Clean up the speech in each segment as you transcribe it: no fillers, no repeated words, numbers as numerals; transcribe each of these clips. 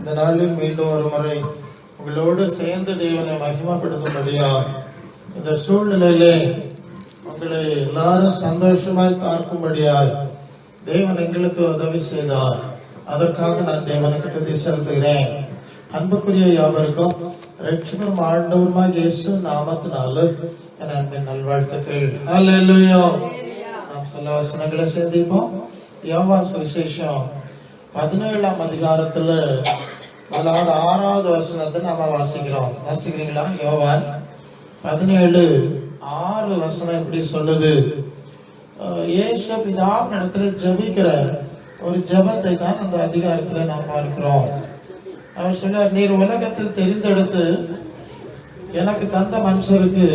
இந்த நாளில் மீண்டும் ஒரு முறை உங்களோடு சேர்ந்து தேவனை மகிமைப்படுத்தும்படியா இந்த சூழ்நிலையிலே உங்களை எல்லாரும் சந்தோஷமாய் பார்க்கும்படியாய் தேவன் எங்களுக்கு உதவி செய்தார். அதற்காக நான் தேவனுக்கு துதி செலுத்துகிறேன். அன்புக்குரிய யாவருக்கும் ரட்சகரும் ஆண்டவருமாய் இயேசு நாமத்தினால என் அன்பின் நல்வாழ்த்துக்கள். ஹல்லேலூயா. நாம் சில வசனங்களை சிந்திப்போம். யோவான் சுவிசேஷம் 17ஆம் அதிகாரத்துல 6வது வசனத்தை நாம வாசிக்கிறோம். வாசிக்கிறீங்களா? யோவான் 17:6 வசனம் இப்படி சொல்லுது. இயேசு பிதாவின் இடத்துல ஜெபிக்கிற ஒரு ஜெபத்தை தான் அந்த அதிகாரத்துல நாம் பார்க்கிறோம். அவர் சொன்னார், நீர் உலகத்தில் தெரிந்தெடுத்து எனக்கு தந்த மனுஷருக்கு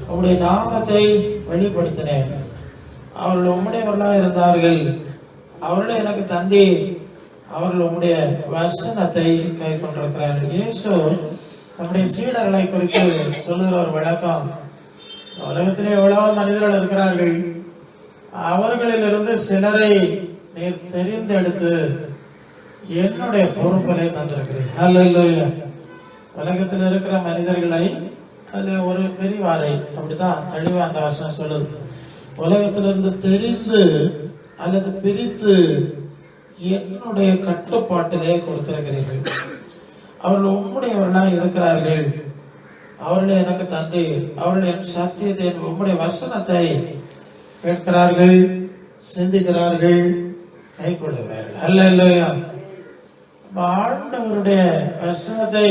உம்முடைய நாமத்தை வெளிப்படுத்தினேன். அவர்கள் உம்முடையவர்களாக இருந்தார்கள். அவர்கள் எனக்கு தந்தி, அவர்கள் உம்முடைய வசனத்தை கை கொண்டிருக்கிறார்கள். இயேசு நம்முடைய சீடர்களை குறித்து சொல்லுகிற ஒரு விளக்கம். உலகத்திலே எவ்வளவு மனிதர்கள் இருக்கிறார்கள், அவர்களிலிருந்து சிலரை நீர் தெரிந்தெடுத்து என்னுடைய பொறுப்பிலே தந்திருக்கிறேன். ஹல்லேலூயா. உலகத்தில் இருக்கிற மனிதர்களை அது ஒரு பெரியவாரை அப்படிதான் தெளிவா அந்த வசனம் சொல்லுது. உலகத்திலிருந்து தெரிந்து அல்லது பிரித்து என்னுடைய கட்டுப்பாட்டிலே கொடுத்திருக்கிறீர்கள். அவர்கள் உம்முடையவர்களாக இருக்கிறார்கள். அவர்கள் எனக்கு தந்தை, அவர்கள் என் சத்தியத்தை, உம்முடைய வசனத்தை கேட்கிறார்கள், சிந்திக்கிறார்கள், கை கொள்கிறார்கள். அல்லேலூயா. ஆண்டவருடைய வசனத்தை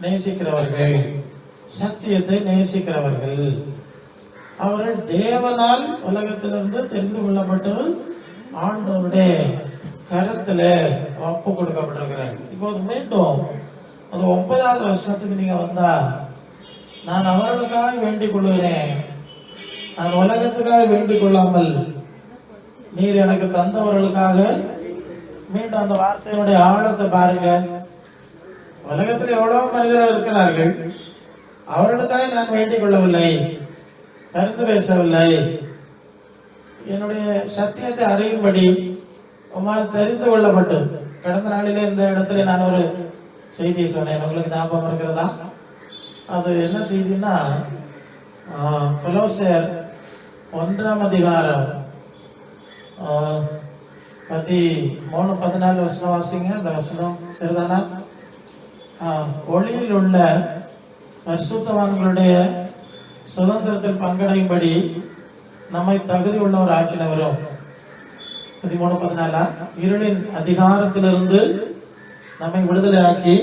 நேசிக்கிறவர்கள், சத்தியத்தை நேசிக்கிறவர்கள், அவர்கள் தேவனால் உலகத்திலிருந்து தெரிந்து கொள்ளப்பட்டு ஆண்டவருடைய கருத்துல ஒப்பு கொடுக்கப்பட்டிருக்கிறார்கள். இப்போது மீண்டும் அது 9வது வசனத்துக்கு நீங்க வந்தா, நான் அவர்களுக்காக வேண்டிக் கொள்கிறேன், நான் உலகத்துக்காக வேண்டிக் கொள்ளாமல் நீர் எனக்கு தந்தவர்களுக்காக. மீண்டும் அந்த வார்த்தையினுடைய ஆழத்தை பாருங்க. உலகத்தில் எவ்வளவு மனிதர்கள் இருக்கிறார்கள், அவர்களுக்காக நான் வேண்டிக் கொள்ளவில்லை, கருத்து பேசவில்லை, என்னுடைய சத்தியத்தை அறியும்படி உமால் தெரிந்து கொள்ளப்பட்டு. கடந்த நாளிலே இந்த இடத்துல நான் ஒரு செய்தியை சொன்னேன், உங்களுக்கு ஞாபகம் இருக்கிறதா? அது என்ன செய்தின்னா, கொலோசியர் 1ஆம் அதிகாரம் 13-14 வசனம் வாசிங்க. அந்த வசனம் சரிதானா? ஒளியில் உள்ள பரிசுத்தவான்களுடைய சுதந்திரத்தில் பங்கடையும்படி நம்மை தகுதி உள்ளவர் ஆக்கினவரும். 13-14 இருளின் அதிகாரத்திலிருந்து நம்மை விடுதலை ஆக்கி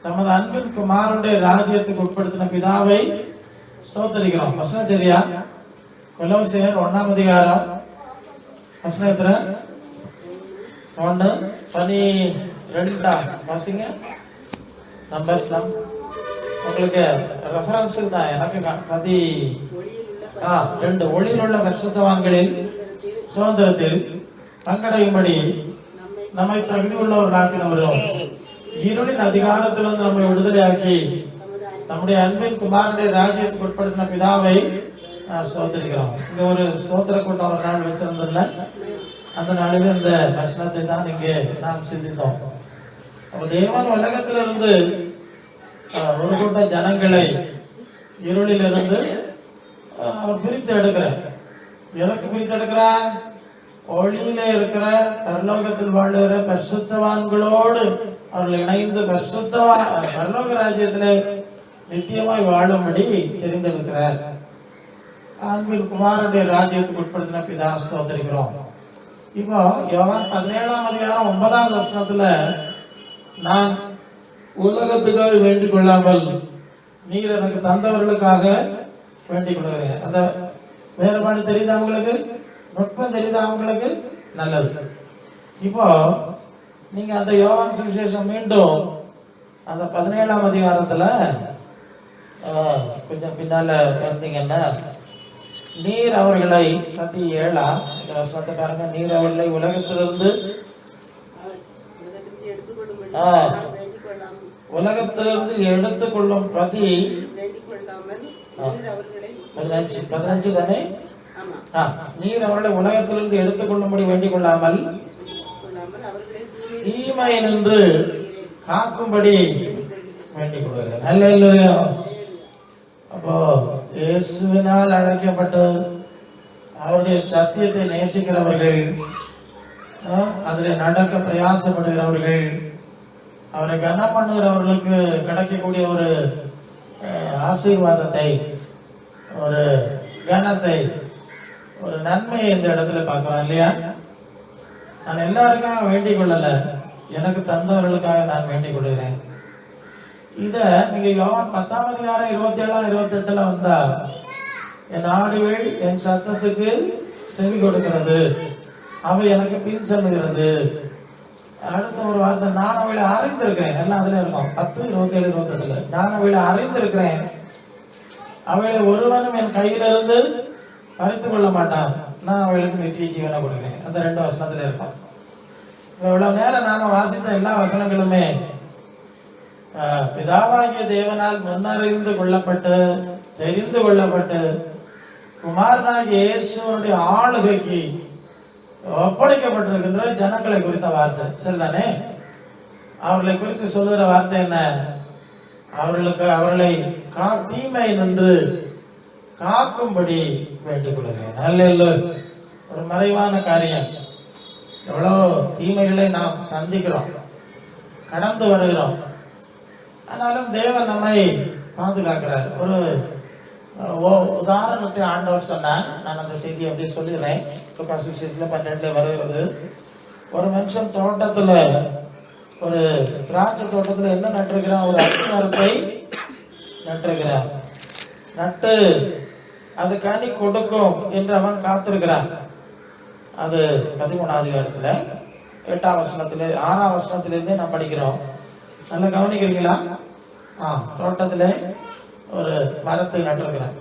தமது அன்பின் குமாரனுடைய ராஜ்யத்துக்கு உட்படுத்தின பிதாவை ஸ்தோத்திரிக்கிறோம். வசனம் சரியா? கொலோசியர் 1ஆம் அதிகாரம் வசனம் எத்தனை? 1:12 வாசிங்க. நம்பர் உங்களுக்கு ரெஃபரன்ஸ் தான். எனக்கு 2 ஒளியில் உள்ள பரிசுத்தவான்களில் சுதந்திரத்தில் பங்கடையும்படி நம்மை தகுதி உள்ளவர்களாக்கினவரும் இருளின் அதிகாரத்திலிருந்து நம்மை விடுதலையாக்கி நம்முடைய அன்பின் குமாரனுடைய ராஜ்யத்துக்கு உட்படுத்தின பிதாவை ஸ்தோத்திரிக்கிறோம். இங்க ஒரு ஸ்தோத்திர கூட்டம் ஒரு நாள் வச்சிருந்ததில்ல, அந்த நாளில் இந்த வசனத்தை தான் இங்கே நாம் சிந்தித்தோம். அப்ப தேவன் உலகத்திலிருந்து ஒரு கூட்ட ஜனங்களை இருளில் இருந்து அவர் பிரித்து எடுக்கிறார். எதற்கு பிரித்து எடுக்கிறார்? ஒளியிலே இருக்கிற பரலோகத்தில் வாழுகிற பரிசுத்தவான்களோடு அவர்கள் இணைந்து பரலோக ராஜ்யத்திலே நித்தியமாய் வாழும்படி தெரிந்தெடுக்கிறார். அன்பின் குமாரனுடைய ராஜ்யத்துக்கு உட்படுத்தின பிதா ஸ்தோத்திரிக்கிறோம். இப்போ யோவான் 17ஆம் அதிகாரம் 9வது வசனத்துல, நான் உலகத்துக்காக வேண்டிக் கொள்ளாமல் நீர் எனக்கு தந்தவர்களுக்காக வேண்டிக் கொள்கிறேன். அந்த வேறுபாடு தெரியுதா உங்களுக்கு? நுட்பம் தெரியுதா உங்களுக்கு? நல்லது. இப்போ நீங்க அந்த யோவான் சுவிசேஷம் மீண்டும் அந்த 17ஆம் அதிகாரத்துல கொஞ்சம் பின்னால வந்தீங்கன்னா, நீர் அவர்களை 17 இந்த வசனத்தை பாருங்க. நீர் அவர்களை உலகத்திலிருந்து எடுத்துக்கொள்ளும் 15 தானே? நீர் அவர்களை உலகத்திலிருந்து எடுத்துக்கொள்ளும்படி வேண்டிக் கொள்ளாமல் தீமை நின்று காக்கும்படி வேண்டிக் கொள்கிறேன். அல்லேலூயா. அப்போ இயேசுவினால் அழைக்கப்பட்டு அவருடைய சத்தியத்தை நேசிக்கிறவர்கள், அதில் நடக்க பிரயாசப்படுகிறவர்கள், அவரை கனம் பண்ணுகிறவர்களுக்கு கிடைக்கக்கூடிய ஒரு ஆசீர்வாதத்தை, ஒரு கனத்தை, ஒரு நன்மையை இந்த இடத்துல பார்க்கலாம் இல்லையா? நான் எல்லாருக்காக வேண்டிக் கொள்ளல, எனக்கு தந்தவர்களுக்காக நான் வேண்டிக் கொள்கிறேன். இத நீங்க யோவான் 10:27-28 வந்தா, என் ஆடுகள் என் சத்தத்துக்கு செவி கொடுக்கிறது, அவை எனக்கு பின் செல்லுகிறது. அடுத்த ஒரு வார்த்தை, நான் அவையில அறிந்திருக்கிறேன். எல்லாம் அதுல இருக்கும். 10:27-28 நான் அவையில அறிந்திருக்கிறேன், அவையில ஒருவனும் என் கையிலிருந்து பறித்துக் கொள்ள மாட்டான், நான் அவளுக்கு நித்திய ஜீவனை கொடுக்கிறேன். அந்த 2 வசனத்துல இருக்கும். இவ்வளவு நேரம் நாம வாசித்த எல்லா வசனங்களுமே பிதாவாகிய தேவனால் முன்னறிந்து கொள்ளப்பட்டு தெரிந்து கொள்ளப்பட்டு குமாரனாகிய இயேசுவனுடைய ஆளுகைக்கு ஒப்படைக்கப்பட்டிருக்கின்ற ஜனங்களை குறித்த வார்த்தை. சரிதானே? அவர்களை குறித்து சொல்லுகிற வார்த்தை என்ன? அவர்களை தீமை நின்று காக்கும்படி வேண்டிக் கொள்கிறேன். அல்லேலூயா. ஒரு மறைவான காரியம். எவ்வளவு தீமைகளை நாம் சந்திக்கிறோம், கடந்து வருகிறோம். ஆனாலும் தேவன் நம்மை பாதுகாக்கிறார். ஒரு உதாரணத்தை ஆண்டவர் சொன்னார். நான் அந்த செய்தி அப்படி சொல்லிடுறேன். 12 வருகிறது. ஒரு மனுஷன் தோட்டத்துல, ஒரு திராட்சை தோட்டத்துல என்ன நட்டிருக்கிறான்? ஒரு அத்தி மரத்தை நட்டிருக்கிறான். நட்டு அது கனி கொடுக்கும் என்று அவன் காத்திருக்கிறான். அது 13ஆம் அதிகாரத்துல 8ஆம் வசனத்துல 6ஆம் வசனத்திலிருந்தே நான் படிக்கிறோம். நல்லா கவனிக்கிறீங்களா? தோட்டத்துல ஒரு மரத்தை நட்டிருக்கிறான்.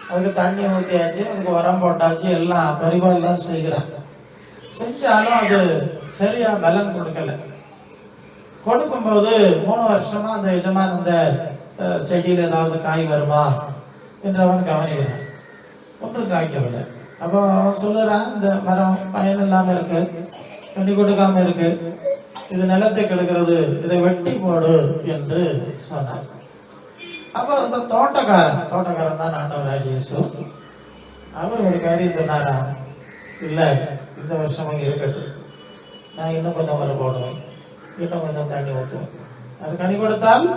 அதுக்கு தண்ணி ஊற்றியாச்சு, அதுக்கு உரம் போட்டாச்சு, எல்லாம் பரிபாலெல்லாம் செய்கிறான். செஞ்சாலும் அது சரியா பலன் கொடுக்கல. கொடுக்கும்போது 3 வருஷமா அந்த எஜமான் அந்த செடியில் ஏதாவது காய் வருமா என்று அவன் கவனிக்கிறான். ஒன்றும் காய்க்கவில்லை. அப்போ அவன் சொல்லுறான், இந்த மரம் பயன் இல்லாம இருக்கு, தண்ணி கொடுக்காம இருக்கு, இது நிலத்தை கெடுக்கிறது, இதை வெட்டி போடு என்று சொன்னார். அப்ப அந்த தோட்டக்காரன் தான் ஆண்டவராகிய இயேசு. அவர் ஒரு காரியம் சொன்னாரா, இல்ல இந்த வருஷம் இருக்கட்டும், நான் இன்னும் கொஞ்சம் உரம் போடுவேன், இன்னும் கொஞ்சம் தண்ணி ஊற்றுவேன், அது கனி கொடுத்தால்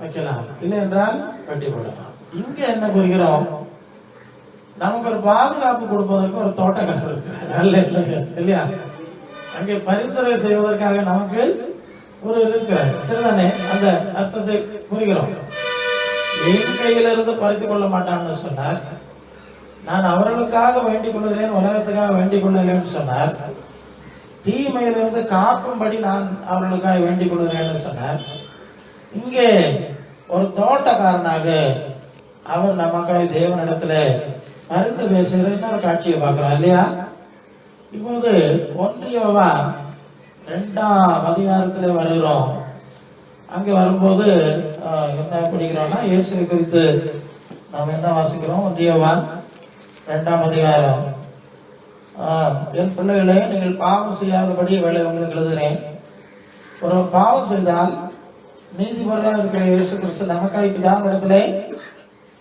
வைக்கலாம், இல்லை என்றால் வெட்டி போடலாம். இங்க என்ன புரிகிறோம்? நமக்கு ஒரு பாதுகாப்பு கொடுப்பதற்கு ஒரு தோட்டக்காரர் இருக்கிறார் இல்லையா? அங்கே பரிந்துரை செய்வதற்காக நமக்கு ஒரு இருக்கிறார். சரிதானே? அந்த அர்த்தத்தை புரிகிறோம். என் கையிலிருந்து பறித்துக் கொள்ள மாட்டான்னு சொன்னார். நான் அவர்களுக்காக வேண்டிக் கொள்கிறேன், உலகத்துக்காக வேண்டிக் கொள்கிறேன்னு சொன்னார். தீமையிலிருந்து காக்கும்படி நான் அவர்களுக்காக வேண்டிக் கொள்கிறேன்னு சொன்னார். இங்கே ஒரு தோட்டக்காரனாக அவர் நமக்காக தேவனிடத்துல மருந்து பேசுகிற இன்னொரு காட்சியை பார்க்கிறோம் இல்லையா? இப்போது 1 யோவான் 2ஆம் அதிகாரத்துல வருகிறோம். அங்க வரும்போது என்ன படிக்கிறோம்னா, இயேசு குறித்து நாம் என்ன வாசிக்கிறோம்? 1 யோவான் 2ஆம் அதிகாரம். என் பிள்ளைகளே, நீங்கள் பாவம் செய்யாதபடி வேலை உங்களுக்கு எழுதுகிறேன். ஒரு பாவம் செய்தால் நீதிபதியாக இருக்கிற இயேசு கிறிஸ்து நமக்காக பிதாவிடத்திலே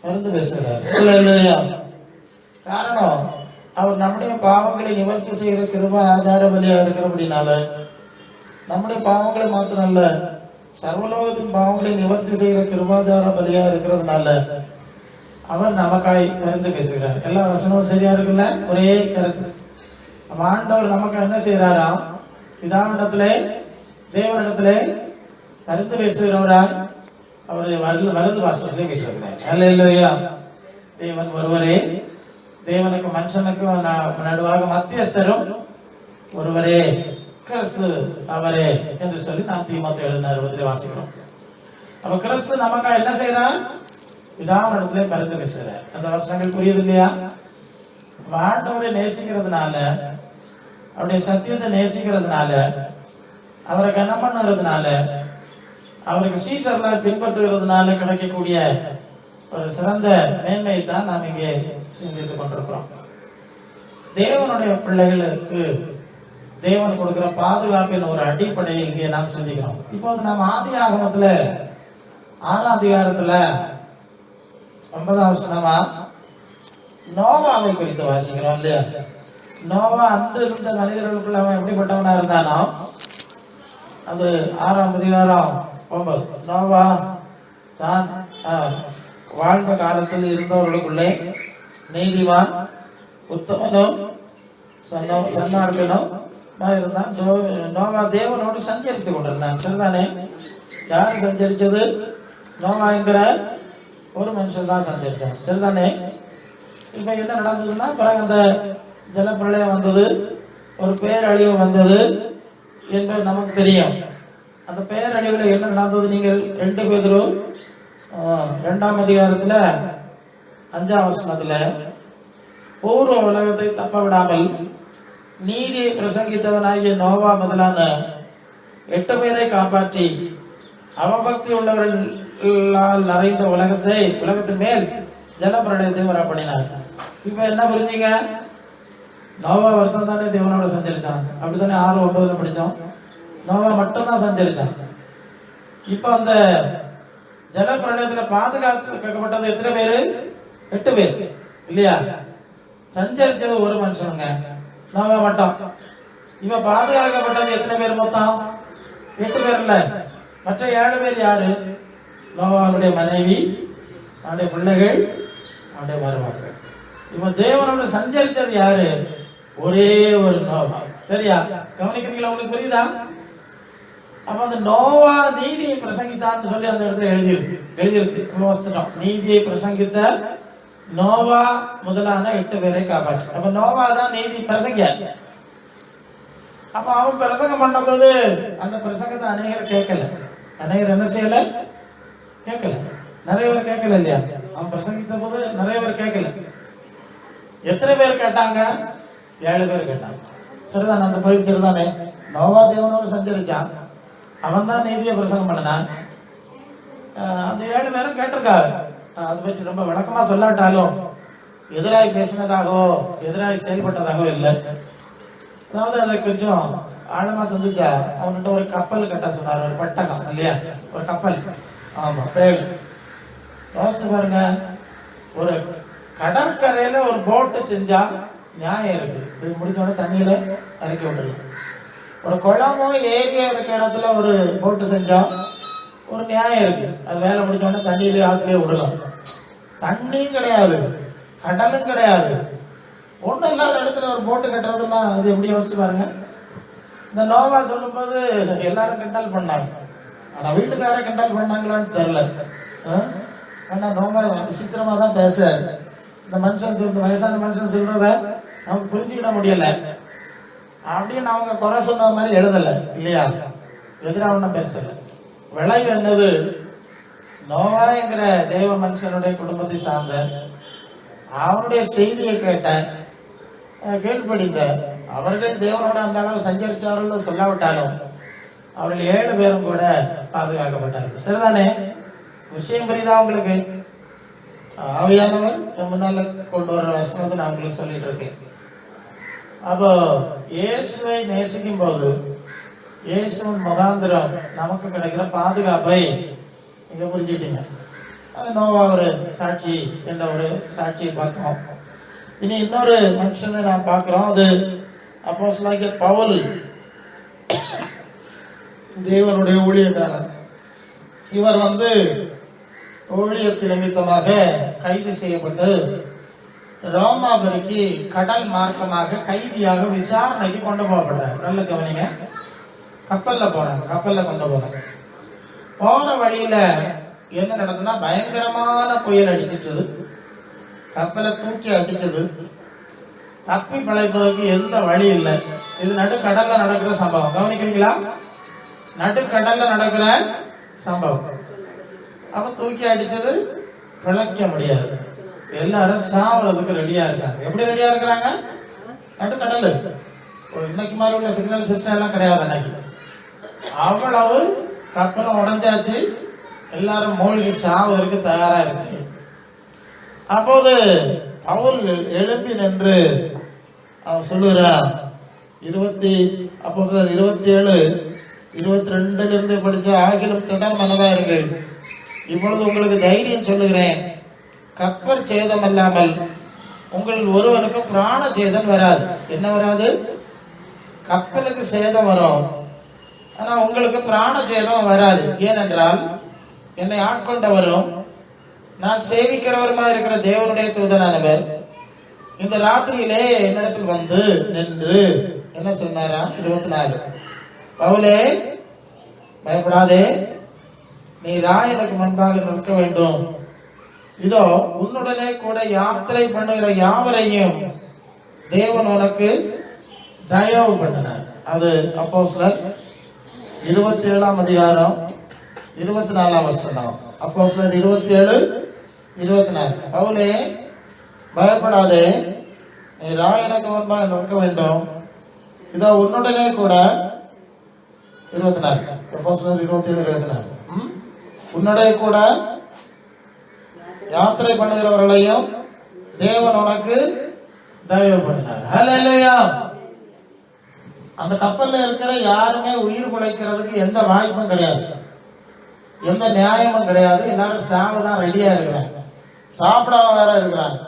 மருந்து பேசுகிறார். காரணம், அவர் நம்முடைய பாவங்களை நிவர்த்தி செய்கிற கிருபை ஆதார பலியா இருக்கிறபடினால, நம்முடைய பாவங்களை மாத்திரம் அல்ல, சர்வலோகத்தின் பாவங்களை நிவர்த்தி செய்கிற கிருபாதார பலியா இருக்கிறதுனால அவர் நமக்காய் மருந்து பேசுகிறார். எல்லா வசனமும் சரியா இருக்குல்ல? ஒரே கருத்து. ஆண்டவர் நமக்கு என்ன செய்யறாராம்? பிதாவிடத்திலே தேவனிடத்திலே மருந்து பேசுகிறவராய் அவருடைய வலது வாசலிலே வீட்டிருக்கிறார். அல்லேலூயா. தேவன் ஒருவரே, தேவனுக்கு மனுஷனுக்கும் நடுவாக மத்தியஸ்தரும் ஒருவரே, கிறிஸ்து அவரே என்று சொல்லி நாம் தீமோத்தேயு 60 வாசிக்கிறோம். அப்ப கிறிஸ்து நமக்கா என்ன செய்யறார்? பிதாவிடத்திலே மருந்து பேசுகிறார். அந்த வசனங்கள் புரியுது இல்லையா? ஆண்டவரை நேசிக்கிறதுனால, அவருடைய சத்தியத்தை நேசிக்கிறதுனால, அவரை கனம் பண்ணுறதுனால, அவருக்கு சீசர்களாக பின்பற்றுகிறதுனால கிடைக்கக்கூடிய ஒரு சிறந்த மேன்மையை தான் நாம் இங்கே சிந்தித்துக் கொண்டிருக்கிறோம். தேவனுடைய பிள்ளைகளுக்கு தேவன் கொடுக்கிற பாதுகாப்பின் ஒரு அடிப்படையை இங்கே நாம் சிந்திக்கிறோம். இப்போது நாம் ஆதி ஆகமத்துல 6ஆம் அதிகாரத்துல 9ஆம் வசனமா நோவாவை குறித்து வாசிக்கிறோம் இல்லையா? நோவா அன்று இருந்த மனிதர்களுக்குள்ள அவன் எப்படிப்பட்டவனா இருந்தானோ, அது 6ஆம் அதிகாரம் 9. நோவா தான் வாழ்ந்த காலத்தில் இருந்தவர்களுக்குள்ளே நீதிவான், உத்தமனும் சன்மார்க்கனும் இருந்தான். நோவா தேவனோடு சஞ்சரித்து கொண்டிருந்தான். சரிதானே? யாரு சஞ்சரிச்சது? நோவா என்கிற ஒரு மனுஷன் தான் சஞ்சரிச்சான். சரிதானே? இப்ப என்ன நடந்ததுன்னா, பிறகு அந்த ஜலப்பிரளயம் வந்தது, ஒரு பேரழிவு வந்தது என்பது நமக்கு தெரியும். அந்த பேரழிவுல என்ன நடந்தது? நீங்கள் 2 பேதுரு 2ஆம் அதிகாரத்துல 5ஆம் வசனத்துல பூர்வ உலகத்தை தப்ப விடாமல் நீதியை பிரசங்கித்தவனாகிய நோவா முதலான 8 பேரை காப்பாற்றி அவபக்தி உள்ளவர்களால் நிறைந்த உலகத்தின் மேல் ஜலப்பிரளயத்தை வரப்படினார். இப்ப என்ன புரிஞ்சீங்க? நோவா ஒருத்தன் தானே தேவனோட சஞ்சரிச்சான். அப்படித்தானே 6:9 படிச்சோம். நோவா மட்டும்தான் சஞ்சரிச்சான். இப்ப அந்த ஜலப்பிரளயத்துல பாதுகாக்கப்பட்டது எத்தனை பேரு? 8 பேர் இல்லையா? சஞ்சரிச்சது ஒரு மனுஷனுங்க, நோவா மட்டும். இப்ப பாதுகாக்கப்பட்டது எத்தனை பேர் மொத்தம்? 8 பேர் இல்ல. மற்ற 7 பேர் யாரு? நோவாவுடைய மனைவி, அவனுடைய பிள்ளைகள், அவனுடைய மருமக்கள். இப்ப தேவனோட சஞ்சரிச்சது யாரு? ஒரே ஒரு நோவா. சரியா? கவனிக்கிறீங்களா? உங்களுக்கு புரியுதா? அப்ப அந்த நோவா நீதியை பிரசங்கித்தான்னு சொல்லி அந்த இடத்துல எழுதியிருக்கு. நீதியை பிரசங்கித்த நோவா முதலான 8 பேரை காப்பாற்று. அப்ப நோவா தான் நீதி பிரசங்க. அப்ப அவன் பிரசங்கம் பண்ணும்போது அந்த பிரசங்கத்தை அநேகர் கேட்கல. அநேகர் என்ன செய்யல? கேட்கல. நிறைய பேர் கேட்கல இல்லையா? அவன் பிரசங்கித்த போது நிறைய பேர் கேட்கல. எத்தனை பேர் கேட்டாங்க? 7 பேர் கேட்டாங்க. சரிதான்? அந்த பகுதி சரிதானே? நோவா தேவனோடு சஞ்சரிச்சான், அவன் தான் நீதியை பிரசங்கம் பண்ணான். அந்த 7 பேரும் கேட்டிருக்காரு. அதை பற்றி ரொம்ப விளக்கமா சொல்லாட்டாலும் எதிராய் பேசினதாகவோ எதிராய் செயல்பட்டதாகவோ இல்லை. அதாவது அதை கொஞ்சம் ஆழமா சிந்திச்சா அவன்கிட்ட ஒரு கப்பல் கட்ட சொன்னார். ஒரு பட்டகம் இல்லையா? ஒரு கப்பல். ஆமா, பேடு. யோசிச்சு பாருங்க, ஒரு கடற்கரையில ஒரு போட்டு செஞ்சா நியாயம் இருக்கு. இது முடிஞ்சோட தண்ணியில இறக்கி விடலாம். ஒரு குளமோ ஏரியா இருக்க இடத்துல ஒரு போட்டு செஞ்சா ஒரு நியாயம் இருக்கு. அது வேலை முடிஞ்சோடனே தண்ணியிலே ஆத்துலயே விடலாம். தண்ணியும் கிடையாது, கடலும் கிடையாது, ஒண்ணும் இல்லாத இடத்துல ஒரு போட்டு கட்டுறதுன்னா அது எப்படி? யோசிச்சு பாருங்க. இந்த நோவா சொல்லும் போது எல்லாரும் கிண்டல் பண்ணாங்க. ஆனா வீட்டுக்கார கிண்டல் பண்ணாங்களான்னு தெரியல. ஆனா நோவா விசித்திரமா தான் பேசுறாரு. இந்த மனுஷன் சொல்ற, வயசான மனுஷன் சொல்றத நமக்கு புரிஞ்சுக்கிட முடியல அப்படின்னு அவங்க குறை சொன்ன மாதிரி எழுதல இல்லையா? எதிராக ஒன்றும் பேசல. விளைவு என்னது? நோவா என்கிற தேவ மனுஷனுடைய குடும்பத்தை சார்ந்த, அவருடைய செய்தியை கேட்ட, கேள்விப்படித்த, அவர்கள் தேவனோட அந்த அளவு சஞ்சரிச்சார்கள் சொல்லாவிட்டாலும் அவர்கள் 7 பேரும் கூட பாதுகாக்கப்பட்டார்கள். சரிதானே? விஷயம் புரியுதா உங்களுக்கு? ஆவியானவர் முன்னால கொண்டு வர வசனத்தை நான் உங்களுக்கு சொல்லிட்டு இருக்கேன். அப்போ இயேசுவை நேசிக்கும் போது இயேசுவின் முகாந்திரம் நமக்கு கிடைக்கிற பாதுகாப்பை நீங்க புரிஞ்சுட்டீங்க. அது நோவா ஒரு சாட்சி என்ற ஒரு சாட்சியை பார்த்தோம். இனி இன்னொரு மனுஷனை நாம் பார்க்கிறோம். அது அப்போஸ்தலனாகிய பவுல், தேவனுடைய ஊழியக்காரர். இவர் ஊழியத்தின் நிமித்தமாக கைது செய்யப்பட்டு ரோமாபுரிக்கு கடல் மார்க்கமாக கைதியாக விசாரணைக்கு கொண்டு போகப்படுறாங்க. நல்ல கவனிங்க. கப்பல்ல போறாங்க, கப்பல்ல கொண்டு போறாங்க. போற வழியில என்ன நடந்ததுன்னா, பயங்கரமான புயல் அடிச்சிட்டது, கப்பலை தூக்கி அடிச்சது. தப்பி பிழைப்பதற்கு எந்த வழி இல்லை. இது நடுக்கடல்ல நடக்கிற சம்பவம். கவனிக்கிறீங்களா? நடுக்கடல்ல நடக்கிற சம்பவம். அப்ப தூக்கி அடிச்சது, பிழைக்க முடியாது. எல்லாரும் சாவறதுக்கு ரெடியா இருக்காங்க. எப்படி ரெடியா இருக்கிறாங்க? நடுக்கடல். இன்னைக்கு மாதிரி உள்ள சிக்னல் சிஸ்டம் எல்லாம் கிடையாது. அன்னைக்கு அவ்வளவு கப்பலும் உடஞ்சாச்சு, எல்லாரும் மூழ்கி சாவதற்கு தயாரா இருக்கு. அப்போது பவுல் எழுப்பி நின்று அவன் சொல்லுகிறார், அப்போஸ்தலர் 27:22 படிச்ச ஆகிலும் திடம் மனதா இருக்கு. இப்பொழுது உங்களுக்கு தைரியம் சொல்லுகிறேன், கப்பல் சேதம் அல்லாமல் உங்கள் ஒருவனுக்கு பிராண சேதம் வராது. என்ன வராது? கப்பலுக்கு சேதம் வரும், ஆனா உங்களுக்கு பிராண சேதம் வராது. ஏனென்றால் என்னை ஆட்கொண்டவரும் நான் சேவிக்கிறவருமா இருக்கிற தேவனுடைய தூதனானவர் இந்த ராத்திரியிலே என்னிடத்தில் வந்து நின்று என்ன சொன்னாரா? 24, பவுலே பயப்படாதே, நீ ராயனுக்கு முன்பாக நிற்க வேண்டும். இதோ உன்னுடனே கூட யாத்திரை பண்ணுகிற யாவரையும் தேவன் உனக்கு தயவு பண்ணினார். அது அப்போஸ்தலர் 27:24. அப்போஸ்தலர் 27:24. பவுலே பயப்படாதே, நீ ராயனுக்கு முன்பாக நிற்க வேண்டும். இதோ உன்னுடனே கூட 24. அப்போஸ்தலர் 27:24. உன்னுடைய கூட யாத்திரை பண்ணுகிறவர்களையும் தேவன் உனக்கு தயவு பண்ணினார். ஹல்லேலூயா. அந்த கப்பல்ல இருக்கிற யாருமே உயிர் பிழைக்கிறதுக்கு எந்த வாய்ப்பும் கிடையாது, எந்த நியாயமும் கிடையாது. எல்லாரும் சாவதான் ரெடியா இருக்கிறாங்க, சாப்பிடாம வேற இருக்கிறாங்க.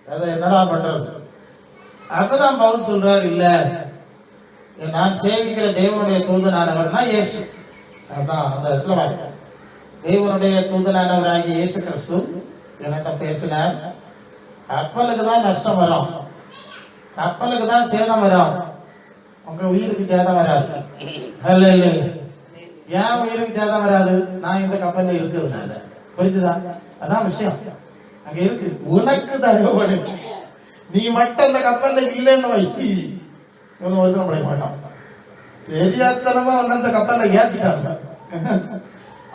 அதை என்னடா பண்றது? அப்பதான் பவுல் சொல்றாரு, இல்ல நான் சேவிக்கிற தேவனுடைய தூதனானவர்னா இயேசு. அதான் அந்த இடத்துல வாங்க, தேவனுடைய தூதனானவராகிய இயேசு கிறிஸ்து என்கிட்ட பேசினார். கப்பலுக்கு தான் நஷ்டம் வரும், கப்பலுக்கு தான் சேதம் வரும், உங்க உயிருக்கு சேதம் வராது. ஹல்லேலூயா. ஏன் உயிருக்கு சேதம் வராது? நான் இந்த கப்பல்ல இருக்குதுனால. புரிஞ்சுதா? அதான் விஷயம். அங்க இருக்கு, உனக்கு தகவல். நீ மட்டும் அந்த கப்பல்ல இல்லைன்னு வை, ஒருத்தரும் பழைய மாட்டான். தெரியாதனமா வந்து அந்த கப்பல்ல ஏத்திட்டாங்க.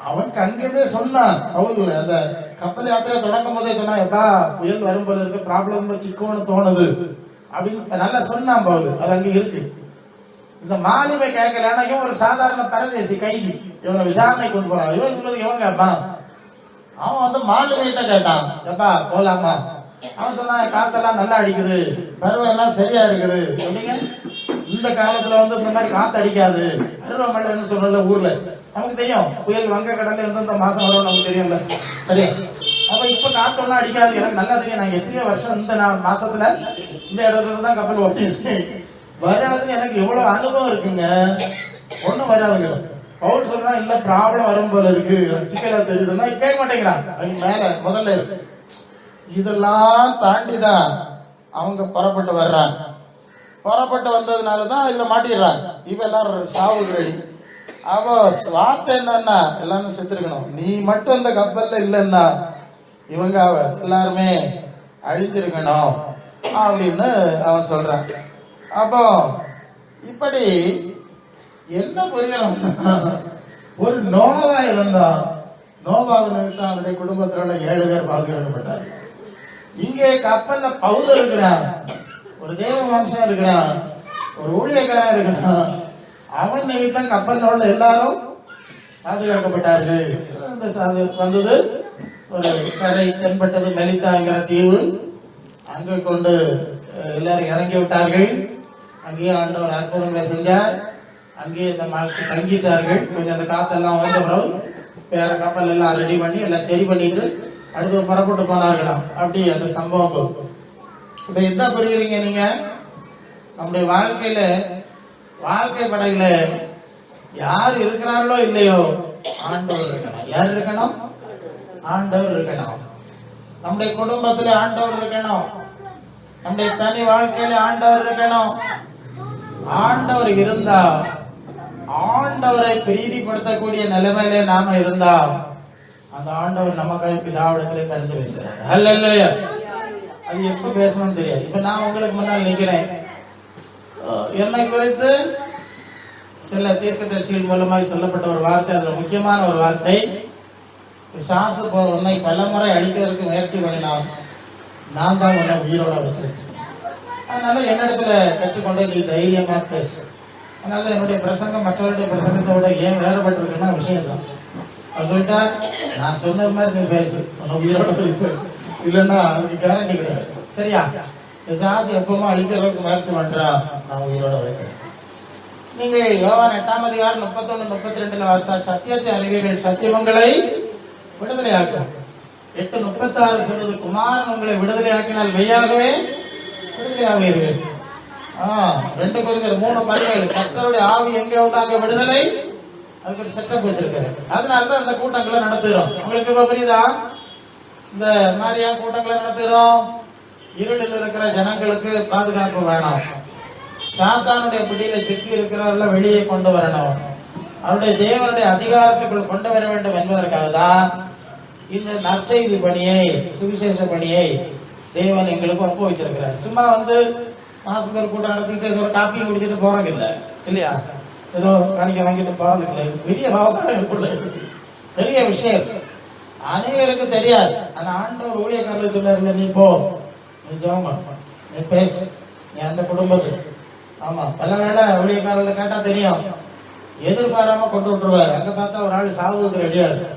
அவன் அங்கேயே சொன்னான், அவரு அந்த கப்பல் யாத்திரை தொடங்கும் போதே சொன்னான், எப்பா புயல் வரும்போது இருக்கு, ப்ராப்ளம் சிக்கோன்னு தோணுது அப்படின்னு நல்லா சொன்னான் பவுல். அது அங்க இருக்கு. இந்த மாலுமை கேட்கலன்னா இவன் ஒரு சாதாரண பரதேசி கைதி, இவனை விசாரணை கொண்டு போறான். இவன் சொல்றது இவன் கேட்பான். அவன் வந்து மாலுமையிட்ட கேட்டான், எப்பா போலாமா? அவன் சொன்னான், காத்தெல்லாம் நல்லா அடிக்குது, பருவெல்லாம் சரியா இருக்குது. அப்படிங்க இந்த காலத்துல வந்து இந்த மாதிரி காத்து அடிக்காது. பருவமழைன்னு சொல்றல ஊர்ல நமக்கு தெரியும், புயல் வங்க கடல்ல எந்தெந்த மாசம் வரும் நமக்கு தெரியும்ல. சரியா? அப்ப இப்ப காத்தெல்லாம் அடிக்காது, எனக்கு நல்லா தெரியும். நாங்க எத்தனையோ வருஷம் இந்த மாசத்துல இந்த இடத்துல தான் கப்பல் ஓட்டிருக்கேன். வராதுன்னு எனக்கு எவ்வளவு அனுபவம் இருக்குங்க. ஒண்ணும் வராதுங்க. பவுல் சொல்றான், இல்ல ப்ராப்ளம் வரும் போல இருக்கு, சிக்கலா தெரியுதுன்னா கேட்க மாட்டேங்கிறான். அது மேல முதல்ல இருக்கு. இதெல்லாம் தாண்டிதான் அவங்க புறப்பட்டு வர்றாங்க. புறப்பட்டு வந்ததுனாலதான் இதுல மாட்டிடுறாங்க. இப்ப எல்லாரும் சாவுக்கு ரெடி. அவ வார்த்தை என்னன்னா, எல்லாரும் செத்துருக்கணும். நீ மட்டும் இந்த கப்பல்ல இல்லைன்னா இவங்க எல்லாருமே அழிஞ்சிருக்கணும் அப்படின்னு அவன் சொல்றான். அப்போ இப்படி என்ன புரியணும்? ஒரு நோவா இருந்தான், நோவாவை நிமித்தம் அவருடைய குடும்பத்தில 7 பேர் பாதுகாக்கப்பட்டார். இங்கே கப்பல்ல பவுல் இருக்கிறான், ஒரு தேவ வம்சம் இருக்கிறான், ஒரு ஊழியக்காரன் இருக்கிறான். அவன் நிமித்தம் கப்பலோட எல்லாரும் பாதுகாக்கப்பட்டார்கள். வந்தது ஒரு கரை தென்பட்டது, மெலித்தாங்கிற தீவு. அங்க கொண்டு எல்லாரும் இறங்கி விட்டார்கள். அங்கேயே ஆண்டவர் அற்புதங்களை செஞ்சார். அங்கேயே இந்த தங்கிட்டார்கள். கொஞ்சம் அந்த காத்தெல்லாம் வந்த பிறகு வேற கப்பல் எல்லாம் ரெடி பண்ணி எல்லாம் சரி பண்ணிட்டு அடுத்து புறப்பட்டு போனார்களாம். அப்படி அந்த சம்பவம். இப்ப என்ன புரியுறீங்க நீங்க? நம்முடைய வாழ்க்கையில, வாழ்க்கை படையில யார் இருக்கிறார்களோ இல்லையோ, ஆண்டவர் இருக்கணும். யார் இருக்கணும்? ஆண்டவர் இருக்கணும். நம்முடைய குடும்பத்துல ஆண்டவர் இருக்கணும். நம்முடைய தனி வாழ்க்கையில ஆண்டவர் இருக்கணும். ஆண்டவர் இருந்தா, ஆண்டவரை பிரீதிப்படுத்தக்கூடிய நிலைமையில நாம இருந்தா, அந்த ஆண்டவர் நமக்காக பிதாவிடத்திலே பரிந்து பேசுறாரு. ஹல்லேலூயா. அது எப்ப பேசணும்னு தெரியாது. இப்ப நான் உங்களுக்கு முன்னால் நிக்கிறேன். என்னை குறித்து சில தீர்க்கதரிசிகள் மூலமாக சொல்லப்பட்ட ஒரு வார்த்தை, அதுல முக்கியமான ஒரு வார்த்தை, பிசாசு உன்னை பலமுறை அழிக்கிறதுக்கு முயற்சி பண்ணினான், நான் தான் உன்னை உயிரோட வச்சிருக்கேன். அதனால என்னிடத்துல கற்றுக்கொண்டே நீ தைரியமா பேசு. அதனால என்னுடைய பிரசங்கம் மற்றவருடைய பிரசங்கத்தை விட ஏன் வேறுபட்டு இருக்குன்னா விஷயம் தான். அவர் சொல்லிட்டா, நான் சொன்னது மாதிரி நீ பேசு, உன்னை உயிரோட வைப்பேன், இல்லைன்னா அதுக்கு கேரண்டி கிடையாது. சரியா? பிசாசு எப்பவுமே அழிக்கிறதுக்கு முயற்சி பண்றா, நான் உயிரோட வைக்கிறேன். நீங்கள் யோவான் 8ஆம் அதிகாரம் 31, 32 வாசித்தா, சத்தியத்தை அறிவீர்கள், சத்தியம் உங்களை விடுதலையாக்கும். 8:36 சொல்றது, குமாரன் உங்களை விடுதலையாக்கினால் மெய்யாகவே விடுதலையாவீர்கள். 2 கொரிந்தியர் 3:17, கர்த்தருடைய ஆவி எங்கே உண்டாக விடுதலை, அதுக்கு ஒரு செட்டப் வச்சிருக்காரு. அதனாலதான் இந்த கூட்டங்களை நடத்துகிறோம். உங்களுக்கு இப்ப புரியுதா? இந்த மாதிரியா கூட்டங்களை நடத்துகிறோம். இருளில் இருக்கிற ஜனங்களுக்கு பாதுகாப்பு வேணும். சாத்தானுடைய பிடியில சிக்கி இருக்கிறவர்கள் வெளியே கொண்டு வரணும். அவருடைய தேவனுடைய அதிகாரத்துக்குள் கொண்டு வர வேண்டும் என்பதற்காக தான் இந்த நற்செய்தி பணியை, சுவிசேஷ பணியை தேவன் எங்களுக்கு ஒப்புவித்திருக்கிறார். சும்மா மாசத்துக்கு ஒரு கூட்டம் நடத்திட்டு ஏதோ காப்பி குடிச்சிட்டு போறது இல்லை இல்லையா, ஏதோ காணிக்க வாங்கிட்டு போறது இல்லை. இது பெரிய விவகாரம், பெரிய விஷயம், அனைவருக்கு தெரியாது. ஆனா ஆண்டவர் ஊழியக்காரர்கள் சொன்னார்ல, நீ போ, நீ ஜெபம், நீ பேசு, நீ அந்த குடும்பத்துக்கு. ஆமா, பல வேளை ஊழியக்காரர்கள் கேட்டா தெரியும், எதிர்பாராம கொண்டு விட்டுருவாரு. அங்க பார்த்தா ஒரு ஆள் சாவுக்கு ரெடியா இருக்கு.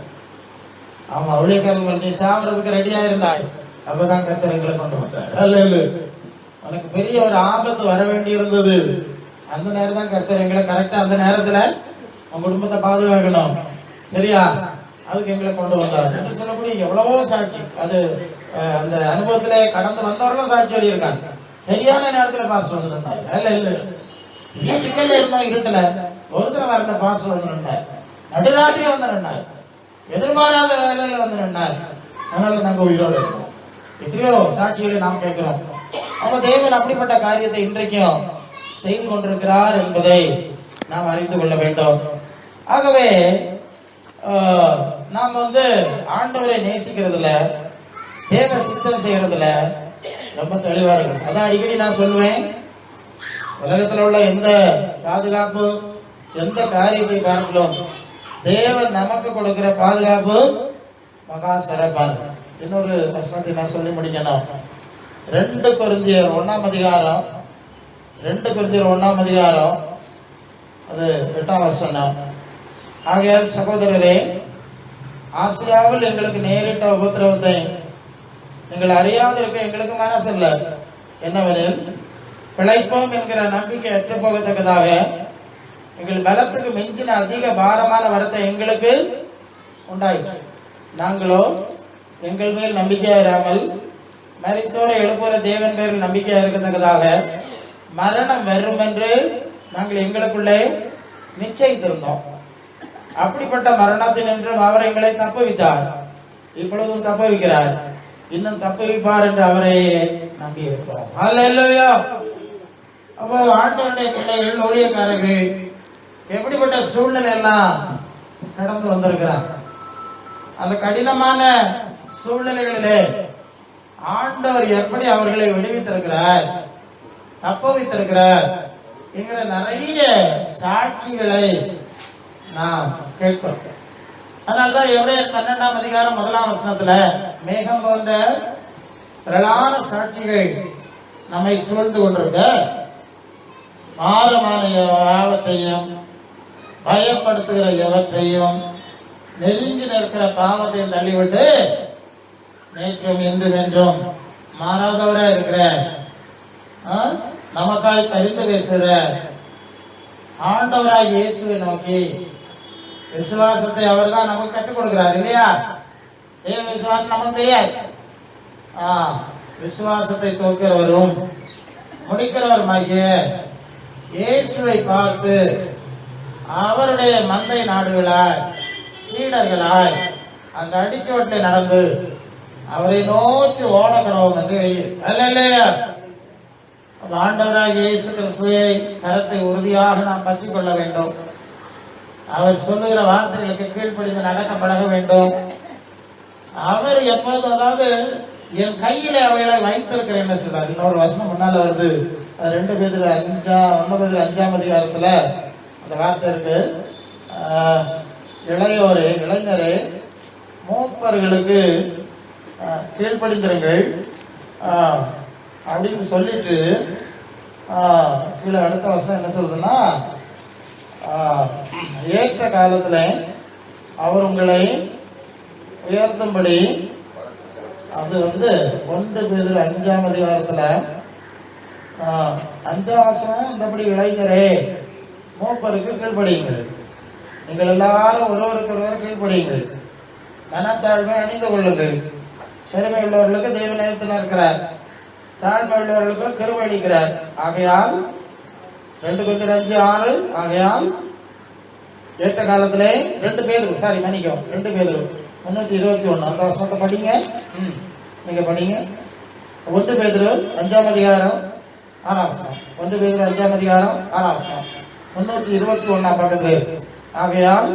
ஆமா, ஊழியக்காரர்கள் நீ சாவுறதுக்கு ரெடியா இருந்தாய், அப்பதான் கர்த்தர் எங்களை கொண்டு வந்தார். அல்ல, உனக்கு பெரிய ஒரு ஆபத்து வர வேண்டி இருந்தது, அந்த நேரம் தான் கர்த்தர் எங்களை கரெக்டா அந்த நேரத்துல உங்க குடும்பத்தை பாதுகாக்கணும், சரியா, அதுக்கு எங்களை கொண்டு வந்தார் என்று சொல்லக்கூடிய எவ்வளவோ சாட்சி. அது அந்த அனுபவத்திலே கடந்து வந்தவர்களும் சாட்சி சொல்லியிருக்காங்க. சரியான நேரத்துல பாஸ் வந்துருந்தாங்க. இல்ல சிக்கல்ல இருந்தோம், இருட்டுல ஒருத்தர் வரல, பாஸ் வந்துருந்தார். நடுராத்திரி வந்துருந்தார், எதிர்பாராத வேலையில வந்துருந்தார். அதனால நாங்க உயிரோடு இருக்கோம். எத்தனையோ சாட்சிகளை நாம் கேட்கிறோம். அப்ப தேவன் அப்படிப்பட்ட காரியத்தை இன்றைக்கும் செய்து கொண்டிருக்கிறார் என்பதை நாம் அறிந்து கொள்ள வேண்டும். ஆகவே நாம் ஆண்டவரை நேசிக்கிறதுல, தேவ சித்தம் செய்யறதுல ரொம்ப தெளிவா இருக்கும். அதான் அடிக்கடி நான் சொல்லுவேன், உலகத்தில் உள்ள எந்த பாதுகாப்பு, எந்த காரியத்தை பார்க்கலாம், தேவன் நமக்கு கொடுக்கிற பாதுகாப்பு மகா சிறப்பானது. இன்னொரு வசனத்தை நான் சொல்லி முடிக்கணும். 2 கொரிந்தியர் 1ஆம் அதிகாரம், 2 கொரிந்தியர் 1ஆம் அதிகாரம், அது 8ஆம் வசனம். ஆகையால் சகோதரரே, ஆசியாவில் எங்களுக்கு நேரிட்ட உபத்திரவத்தை நீங்கள் அறியாது இருக்க எங்களுக்கு மனசு இல்லை. என்னவெனில், பிழைப்போம் என்கிற நம்பிக்கை அற்று போகத்தக்கதாக எங்கள் பலத்துக்கு மிஞ்சின அதிக பாரமான வரத்தை எங்களுக்கு உண்டாயிற்று. நாங்களோ எங்கள் மேல் நம்பிக்கையாயிராமல் மரித்தோரை எழுப்புகிற தேவன் பேரில் நம்பிக்கையா இருக்கத்தக்கதாக மரணம் வரும் என்று நாங்கள் எங்களுக்குள்ளே நிச்சயித்திருந்தோம். அப்படிப்பட்ட மரணத்தினின்றும் அவர் எங்களை தப்புவித்தார், இப்பொழுதும் தப்புவிக்கிறார், இன்னும் தப்புவிப்பார் என்று அவரை நம்பி இருக்கிறோம். அல்லேலூயா. அப்போ ஆண்டவருடைய பிள்ளைகள், ஊழியக்காரர்கள் எப்படிப்பட்ட சூழ்நிலை எல்லாம் கடந்து வந்திருக்கிறார். அந்த கடினமான சூழ்நிலைகளிலே ஆண்டவர் எப்படி அவர்களை விடுவித்திருக்கிறார், தப்புவித்திருக்கிறார் என்கிற நிறைய சாட்சிகளை நாம் கேட்கிறோம். அதனால்தான் எபிரேயர் 12ஆம் அதிகாரம் 1ஆம் வசனத்துல மேகம் போன்ற திரளான சாட்சிகள் நம்மை சூழ்ந்து கொண்டிருக்க, மாறமான யாவற்றையும் பயப்படுத்துகிற எவற்றையும் நெருங்கி நிற்கிற பாவத்தையும் தள்ளிவிட்டு நேற்றும் இன்றும் என்றும் மாறாதவரா இருக்கிற, நமக்காய் பரிந்து பேசுகிற ஆண்டவராய் இயேசுவை நோக்கி விசுவாசத்தை அவர் தான் நமக்கு கற்றுக் கொடுக்கிறார் இல்லையா? தேவ விசுவாசம் நமக்கு தெரியாது. விசுவாசத்தை தோற்கிறவரும் முடிக்கிறவருமாகிய இயேசுவை பார்த்து அவருடைய மந்தை நாடுகளாய், சீடர்களாய் அந்த அடிச்சுவட்டை நடந்து அவரை நோக்கி ஓட கடவும் என்று எழுதி. அல்லையா? ஆண்டவராக இயேசு கிறிஸ்துவை கரத்தை உறுதியாக நாம் பற்றி கொள்ள வேண்டும். அவர் சொல்லுகிற வார்த்தைகளுக்கு கீழ்ப்படிந்து நடக்க பழக வேண்டும். அவர் எப்போது, அதாவது என் கையில அவைகளை வைத்திருக்கிறேன் சொல்றார். இன்னொரு வசனம் முன்னால வருது, 2 பேர் 5ஆம் அதிகாரத்துல அந்த வார்த்தை இருக்கு. இளைஞரே மூப்பர்களுக்கு கீழ்ப்படிந்திருங்கள் அப்படின்னு சொல்லிட்டு கீழே அடுத்த வருஷம் என்ன சொல்றதுன்னா, ஏற்ற காலத்துல அவர் உங்களை உயர்த்தும்படி, அது 1 பேர் 5ஆம் அதிகாரத்துல 5ஆம் வசனம், இந்தபடி இளைஞரே மூப்பருக்கு கீழ்ப்படியுங்கள். நீங்கள் எல்லாரும் ஒருவருக்கு ஒருவர் கீழ்ப்படியுங்கள். மனத்தாழ்மை அணிந்து கொள்ளுங்கள். பெருமை உள்ளவர்களுக்கு தெய்வ நேரத்தில் இருக்கிறார், தாழ்மை உள்ளவர்களுக்கு கிருபை அளிக்கிறார். ஆகையால் 2 Corinthians 5:6 ஆகையால் ஏற்ற காலத்திலே 2 Peter 321 அந்த வசனத்தை படிங்க. நீங்க படிங்க. 1 Peter 5 அதிகாரம் 6 வசனம். 1 Peter 5 அதிகாரம் 6 வசனம் 321 பக்கத்துல. ஆகையால்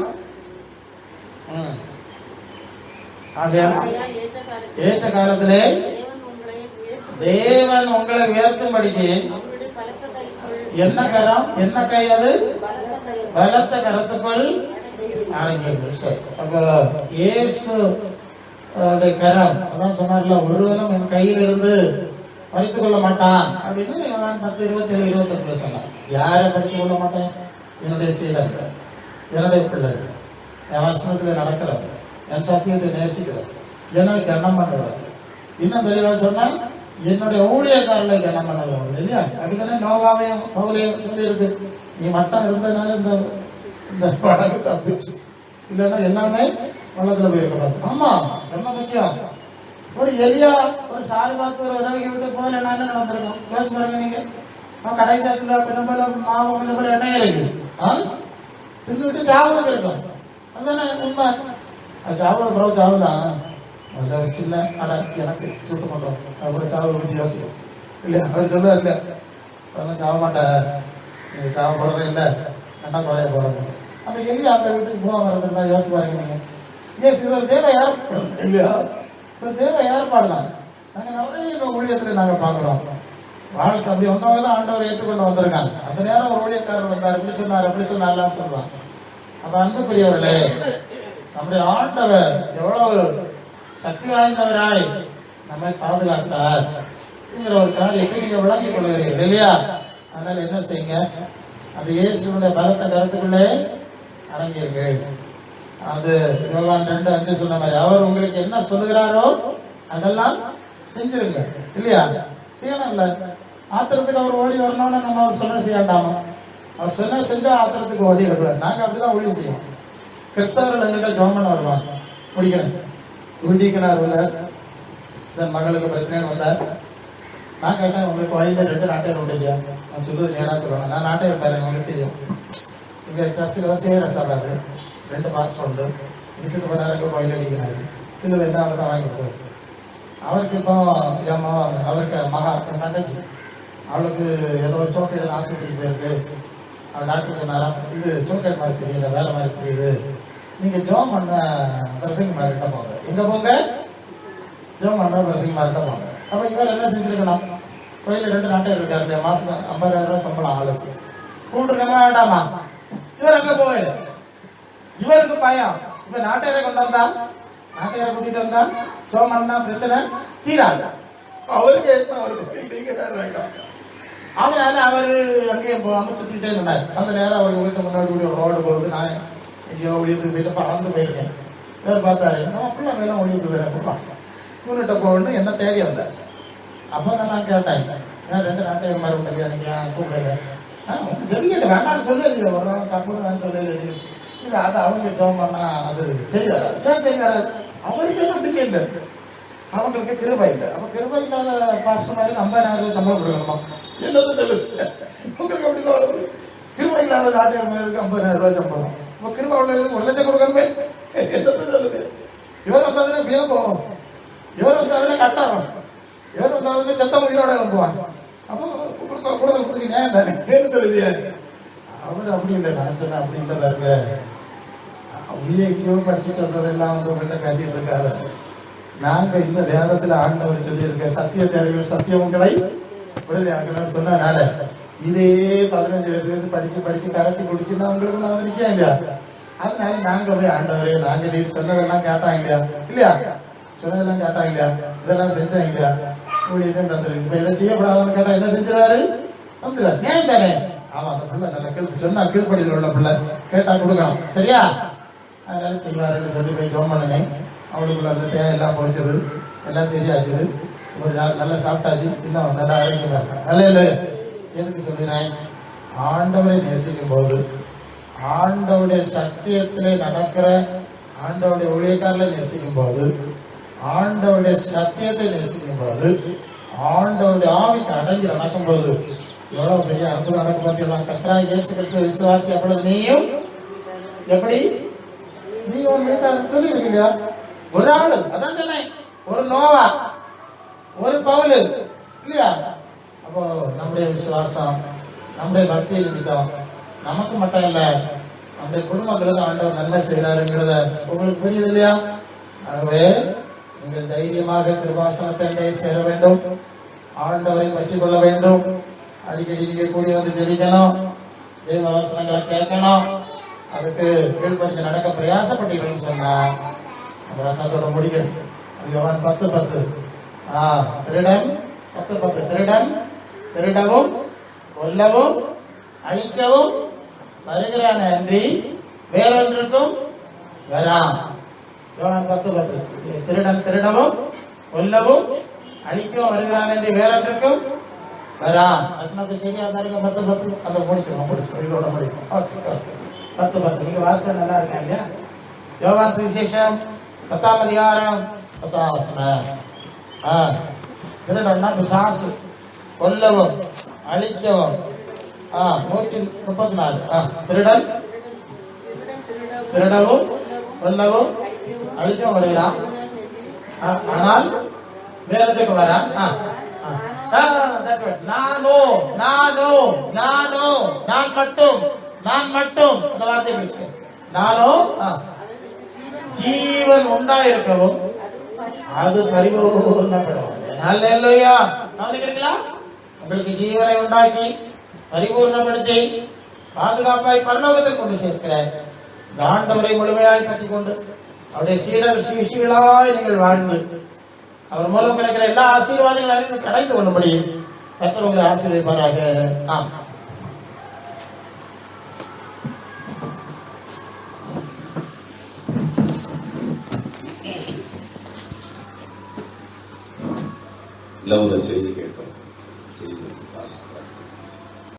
ஏற்ற காலத்திலே தேவன் உங்களை உயர்த்தும்படிக்கு என்ன கரம், என்ன கை? அது பலத்த கரத்துக்குள் அடங்கியது. சரி, அப்போ இயேசு கரம் அதான் சொன்னார்ல, ஒருவனும் என் கையில் இருந்து பறித்துக் கொள்ள மாட்டான் அப்படின்னு 10:27-28 சொன்னார். யாரை பறித்துக் கொள்ள மாட்டேன்? என்னுடைய சீடர்கள், என்னுடைய பிள்ளைகள், என் வசனத்தில் நடக்கிறவர், என் சத்தியத்தை நேசிக்கிறவர், எனக்கு கனம் பண்ணுறவர். இன்னும் தெளிவாக சொன்னா என்னுடைய ஊழியக்காரர்களை கனம் பண்ணுறவர்கள் இல்லையா? அப்படித்தானே நோவாவையும் பவுலையும் சொல்லியிருக்கு. நீ மட்டும் இருந்ததுனால இந்த படகு தப்பிச்சு, இல்லைன்னா எல்லாமே வள்ளத்துல போயிருக்க. ஆமா, ரொம்ப முக்கியம். ஒரு எலியா ஒரு சாரி பார்த்து ஒரு உதவி விட்டு போயில என்ன நடந்திருக்கும் யோசிச்சு பாருங்க நீங்க. கடைசாத்துல பின்னம்பல மாவு பின்னம்பல எண்ணெய் இருக்கு, தின்னுட்டு சாவு இருக்கும். அதுதானே உண்மை. அது சாவு பிறகு சாவுதான் ஒரு சின்ன அடை எனக்கு சுட்டு மாட்டோம் அப்புறம் சாவை பற்றி யோசிக்கும் இல்லையா? அவர் சொல்ல இல்லை, அதெல்லாம் சாவ மாட்டேன், நீங்க சாவ போறதே இல்லை, என்ன குறைய போறது. அந்த எலி அந்த வீட்டுக்கு போக வர்றதுன்னா யோசிச்சு பாருங்க நீங்க. ஏன் இது ஒரு தேவை ஏற்பாடு இல்லையா? ஒரு தேவை ஏற்பாடு தான். நாங்கள் நிறைய ஊழியத்தில் நாங்கள் பார்க்குறோம். வாழ்க்கை அப்படி வந்தவங்க தான் ஆண்டவர் ஏற்றுக்கொண்டு வந்திருக்காங்க. அந்த நேரம் ஒரு ஊழியக்காரர் வந்தார், இப்படி சொன்னார் அப்படி சொன்னார்லாம் சொல்லுவாங்க. அப்ப அன்புக்குரியவர்களே, நம்முடைய ஆண்டவர் எவ்வளவு சக்தி வாய்ந்தவராய் நம்மை பாதுகாத்தார் என்கிற ஒரு காரியத்தை நீங்க விளங்கிக் கொள்கிறீர்கள் இல்லையா? அதனால என்ன செய்யுங்க, அது இயேசுடைய பலத்த கருத்துக்குள்ளே அடங்கியிருங்கள். அது யோவான் 2:5 சொன்ன மாதிரி அவர் உங்களுக்கு என்ன சொல்லுகிறாரோ அதெல்லாம் செஞ்சிருங்க இல்லையா? செய்யணும் இல்ல? ஆத்திரத்துக்கு அவர் ஓடி வரணும்னு நம்ம அவர் சொன்ன செய்யாண்டாமா? அவர் சொன்ன செஞ்சா ஆத்திரத்துக்கு ஓடி வருவார். நாங்க அப்படிதான் ஊழியம் செய்வோம். கிறிஸ்தவர்கள் எங்கிட்ட ஜோமன் வருவாங்க. முடிக்கிறேன், உருட்டிக்கிறார் என் மகளுக்கு பிரச்சனை வந்தார். நான் கேட்டேன், உங்களுக்கு வயலில் 2 நாட்டையர் உண்டு இல்லையா? நான் சொல்லுவது நேராக சொல்லணும். நான் நாட்டையர் பாருங்க, உங்களுக்கு தெரியும். இங்கே சர்ச்சுக்கு தான் சேர சபை, 2 மாஸ்டர் உண்டு. மிச்சத்து பண்ணாருக்கு வயல் அடிக்கிறாரு. சில என்ன அவர் தான் வாங்கி கொடுத்தாரு. அவருக்கு இப்போ என் அவருக்கு என் தங்கச்சி, அவளுக்கு ஏதோ ஒரு சோக்கேட் ஆஸ்பத்திரிக்கு போயிருக்கு. அவர் டாக்டர் சொன்னாரா, இது சோக்கேட் மாதிரி தெரியல, வேலை மாதிரி தெரியுது, நீங்க ஜோம் பண்ண பிரசங்க மாதிரிட்ட போங்க. எங்க போங்க? ஜோம் பண்ண பிரசங்க மாதிரிட்ட போங்க. அப்ப இவர் என்ன செஞ்சிருக்கணும்? கோயில 2 நாட்டையர் இருக்காரு, மாசம் 50,000 ரூபாய் சம்பளம் ஆளுக்கு. கூப்பிட்டுருக்கமா வேண்டாமா? இவர் அங்க போகல. இவருக்கு பயம். இப்ப நாட்டையரை கொண்டு வந்தா, நாட்டையரை கூட்டிட்டு வந்தா ஜோம் பண்ணா பிரச்சனை தீராது. அவருக்கு அதனால அவரு அங்கேயே அமைச்சுட்டே இருந்தார். அந்த நேரம் அவருக்கு வீட்டு முன்னாடி கூடிய ஒரு ரோடு போகுது. நான் ஐயோ ஒழியத்துக்கு போயிட்டு பறந்து போயிருக்கேன். இவர் பார்த்தாரு, நான் அப்படிலாம் வேணும் ஒழியத்துக்கு போயிருக்கேன், இவன்கிட்ட போகணும் என்ன தேடி வந்தேன். அப்போ தான் நான் கேட்டேன், ஏன் 2 நாட்டையர் மாதிரி உண்டு, நீங்க கூப்பிடுங்க. ஜெபிக்கிட்ட வேண்டாம்னு சொல்லலையே, ஒரு நாள் தப்புன்னு நான் சொல்லலை. இது அதை அவங்க ஜோம் பண்ணா அது சரி வராது. ஏன் சரி வராது? அவருக்கு நம்பிக்கை இல்லை, அவங்களுக்கு கிருபை இல்லை. அப்ப கிருபை இல்லாத பாஸ்டர் மாதிரி 50,000 ரூபாய் சம்பளம் கொடுக்கணுமா? என்னது உங்களுக்கு அப்படிதான் வருது. கிருபை இல்லாத நாட்டையர் மாதிரி 50,000 ரூபாய் சம்பளம். கிருபை உள்ளவங்களுக்கு 1 லட்சம் கொடுக்கணுமே. என்னது சொல்லுது? இவர் வந்தாதுன்னா வியப்போம், இவர் வந்தாதுன்னா கட்டாரம், இவர் வந்தாதுன்னா சத்தம் உயிரோட எழுப்புவாங்க. அப்போ கூடுதல் கொடுக்க நியாயம் தானே சொல்லுது. அவர் அப்படி இல்லை. நான் சொன்னேன் அப்படி இல்லை பாருங்க, உயிரைக்கோ படிச்சுட்டு வந்ததெல்லாம் வந்து உங்கள்கிட்ட பேசிட்டு இருக்காரு. நாங்க இந்த வேதத்துல ஆண்டவர் சொல்லியிருக்க சத்தியத்தை அறிவு சத்தியம் உங்களை விடுதலையாக்கணும்னு சொன்னதுனால இதே 15 வயசுல படிச்சு படிச்சு கரைச்சி குடிச்சுன்னா உங்களுக்கு நான் நிற்க இல்லையா? அதனால நாங்க போய் ஆண்டவரே, நாங்க நீர் சொன்னதெல்லாம் கேட்டாங்க இல்லையா? இல்லையா? சொன்னதெல்லாம் கேட்டாங்க இல்லையா? இதெல்லாம் செஞ்சாங்க இல்லையா? ஊழியதான் தந்துருக்கு. இப்ப எதை செய்யப்படாதான்னு கேட்டா என்ன செஞ்சிருவாரு? தந்துருவாரு. ஏன் தானே? ஆமா, அந்த பிள்ளை நல்ல கேள்வி சொன்னா கீழ்படியில் உள்ள பிள்ளை கேட்டா கொடுக்கணும், சரியா? அதனால செய்வாருன்னு சொல்லி போய் ஜோம் பண்ணினேன். அவளுக்குள்ள அந்த எல்லாம் போச்சது, எல்லாம் சரியாச்சுது. ஒரு நாள் நல்லா சாப்பிட்டாச்சு, இன்னும் நல்லா ஆரோக்கியமா இருக்கேன். அல்ல இல்லை, எதுக்கு சொல்லினேன்? ஆண்டவரை நேசிக்கும் போது, ஆண்டவருடைய சத்தியத்திலே நடக்கிற ஆண்டவருடைய ஊழியக்காரர்களை நேசிக்கும் போது, ஆண்டவருடைய சத்தியத்தை நேசிக்கும் போது, ஆண்டவருடைய ஆவிக்கு அடங்கி நடக்கும் போது எவ்வளவு பெரிய அற்புதம் நடக்கும் பார்த்தீங்களா? கர்த்தராகிய இயேசு கிறிஸ்துவை விசுவாசி அப்பொழுது நீயும் எப்படி நீ ஒரு வீட்டார் சொல்லி இருக்கீங்க. ஒரு ஆளு அதான் சொன்னேன், ஒரு நோவா, ஒரு பவுல் இல்லையா? அப்போ நம்முடைய விசுவாசம், நம்முடைய பக்தி நிமித்தம் நமக்கு மட்டும் இல்ல, நம்முடைய குடும்பங்களுக்கு ஆண்டவர் நன்மை செய்யறாருங்கிறத உங்களுக்கு புரியுது இல்லையா? ஆகவே நீங்கள் தைரியமாக கிருபாசனத்தை சேர வேண்டும், ஆண்டவரை பற்றி கொள்ள வேண்டும். அடிக்கடி நீங்க கூடி வந்து ஜெபிக்கணும், தெய்வ அவசரங்களை கேட்கணும், அதுக்கு கீழ்படிஞ்சு நடக்க பிரயாசப்பட்டீங்கன்னு சொன்னா அந்த வசனத்தோட முடிக்கிறது. அது 10:10. திருடன் 10:10. திருடன் திருடவும் கொல்லவும் அழிக்கவும் வருகிறான் அன்றி வேறொன்றுக்கும் வரான். 10:10. திருடன் திருடவும் கொல்லவும் அழிக்கவும் வருகிறான் என்று வேறொன்றுக்கும் வரான். வசனத்தை சரியா பாருங்க. 10:10. அதை முடிச்சிடும் இதோட முடிக்கும். Okay okay. 10:10 நீங்க வாசிச்சா நல்லா இருக்காங்க. யோவான் சுவிசேஷம் 10ஆம் அதிகாரம் 10ஆம் வசனம். திருடன்னா பிசாசு, கொல்லவும் அழிக்கவும். 134. திருடன் திருடவும் கொல்லவும் அழிக்கவும் வருகிறான், ஆனால் வேறதுக்கு வரான். நானோ நானோ நானோ நான் மட்டும் நான் மட்டும் அந்த வார்த்தை பிடிச்சு நானோ ஜீவன் உண்டாயிருக்கவும் அது பரிபூர்ணப்படும். அல்லேலூயா. கவனிக்கிறீங்களா? உங்களுக்கு ஜீவனை உண்டாக்கி பரிபூர்ணப்படுத்தி பாதுகாப்பாய் பரலோகத்தில் கொண்டு சேர்க்கிற இந்த ஆண்டவரை முழுமையாய் பற்றி கொண்டு அவருடைய சீடர் சிஷிகளாய் நீங்கள் வாழ்ந்து அவர் மூலம் கிடைக்கிற எல்லா ஆசீர்வாதங்களும் அறிந்து கடைந்து கொள்ள முடியும். கர்த்தர் உங்களை ஆசீர்வதிப்பாராக. ஆம். ஒரு செய்தி கேட்போம்.